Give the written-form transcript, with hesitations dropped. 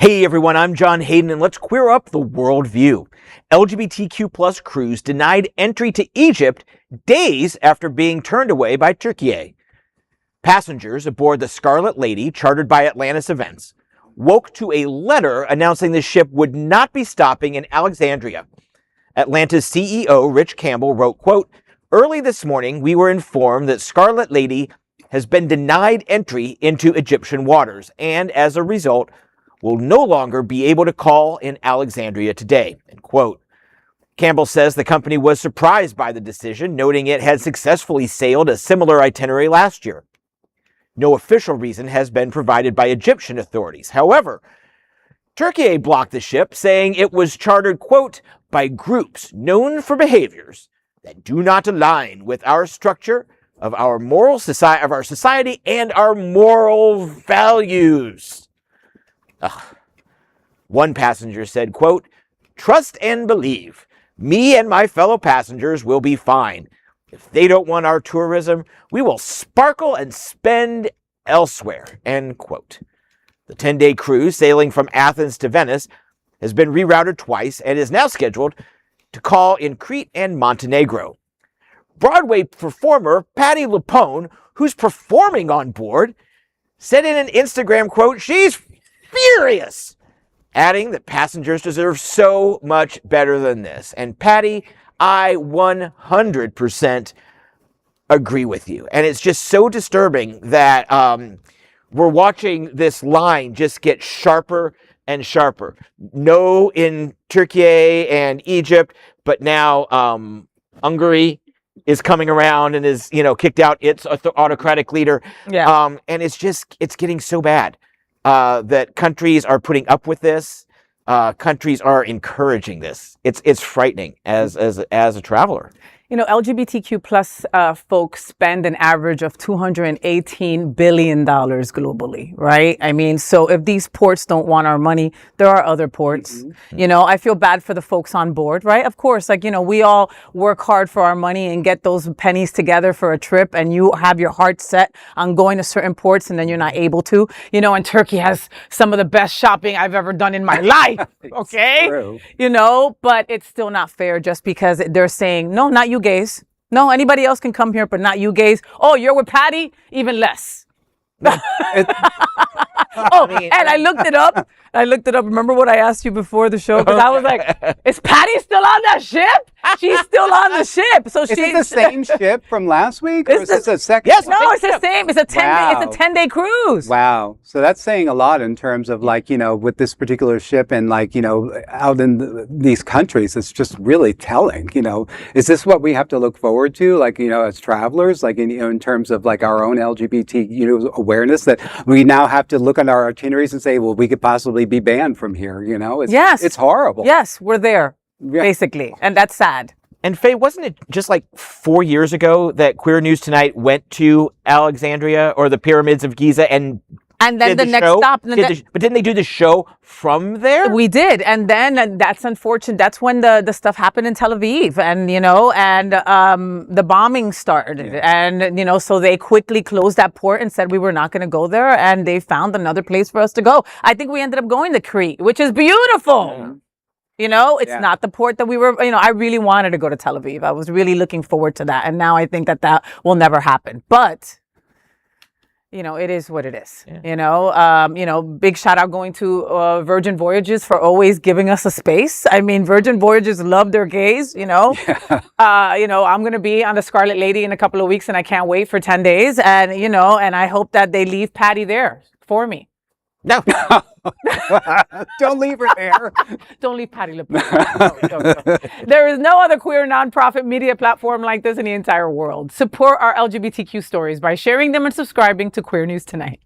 Hey everyone, I'm John Hayden, and let's queer up the worldview. LGBTQ plus cruise denied entry to Egypt days after being turned away by Turkey. Passengers aboard the Scarlet Lady, chartered by Atlantis Events, woke to a letter announcing the ship would not be stopping in Alexandria. Atlantis CEO Rich Campbell wrote, quote, "Early this morning, we were informed that Scarlet Lady has been denied entry into Egyptian waters, and as a result, will no longer be able to call in Alexandria today," end quote. Campbell says the company was surprised by the decision, noting it had successfully sailed a similar itinerary last year. No official reason has been provided by Egyptian authorities. However, Turkey blocked the ship, saying it was chartered, quote, by groups known for behaviors that do not align with our structure of our moral society, of our society, and our moral values. One passenger said, quote, "Trust and believe. Me and my fellow passengers will be fine. If they don't want our tourism, we will sparkle and spend elsewhere," end quote. The 10-day cruise sailing from Athens to Venice has been rerouted twice and is now scheduled to call in Crete and Montenegro. Broadway performer Patti LuPone, who's performing on board, said in an Instagram quote, she's furious, adding that passengers deserve so much better than this. And Patti, I 100% agree with you. And it's just so disturbing that we're watching this line just get sharper and sharper. No in Turkey and Egypt, but now Hungary is coming around and is, kicked out its autocratic leader. Yeah. And it's getting so bad that countries are putting up with this. Countries are encouraging this. It's frightening as a traveler. LGBTQ plus folks spend an average of $218 billion globally, right? I mean, so if these ports don't want our money, there are other ports. Mm-hmm. I feel bad for the folks on board, right? Of course, we all work hard for our money and get those pennies together for a trip, and you have your heart set on going to certain ports and then you're not able to. And Turkey has some of the best shopping I've ever done in my life, okay? True. But it's still not fair just because they're saying, no, not you gays. No, anybody else can come here, but not you gays. Oh, you're with Patti? Even less. And I looked it up. Remember what I asked you before the show? Because I was like, is Patti still on that ship? She's still on the ship. So is it the same ship from last week? Or is this a second? Yes, no, it's the same. It's a 10-day cruise. Wow. So that's saying a lot in terms of with this particular ship and out in these countries. It's just really telling. Is this what we have to look forward to? As travelers, in terms of our own LGBT awareness, that we now have to look at our itineraries and say, well, we could possibly be banned from here. It's horrible. Yes, we're there. Yeah. Basically. And that's sad. And Faye, wasn't it just 4 years ago that Queer News Tonight went to Alexandria or the pyramids of Giza and then the next stop. But didn't they do the show from there? We did. And that's unfortunate. That's when the stuff happened in Tel Aviv and the bombing started. Yeah. And, so they quickly closed that port and said we were not going to go there. And they found another place for us to go. I think we ended up going to Crete, which is beautiful. Yeah. It's not the port that we were, I really wanted to go to Tel Aviv. I was really looking forward to that. And now I think that will never happen. But, it is what it is. Yeah. Big shout out going to Virgin Voyages for always giving us a space. I mean, Virgin Voyages love their gays, Yeah. I'm going to be on the Scarlet Lady in a couple of weeks and I can't wait for 10 days. And, and I hope that they leave Patti there for me. No. Don't leave her there. Don't leave Patti LuPone. Don't. There is no other queer nonprofit media platform like this in the entire world. Support our LGBTQ stories by sharing them and subscribing to Queer News Tonight.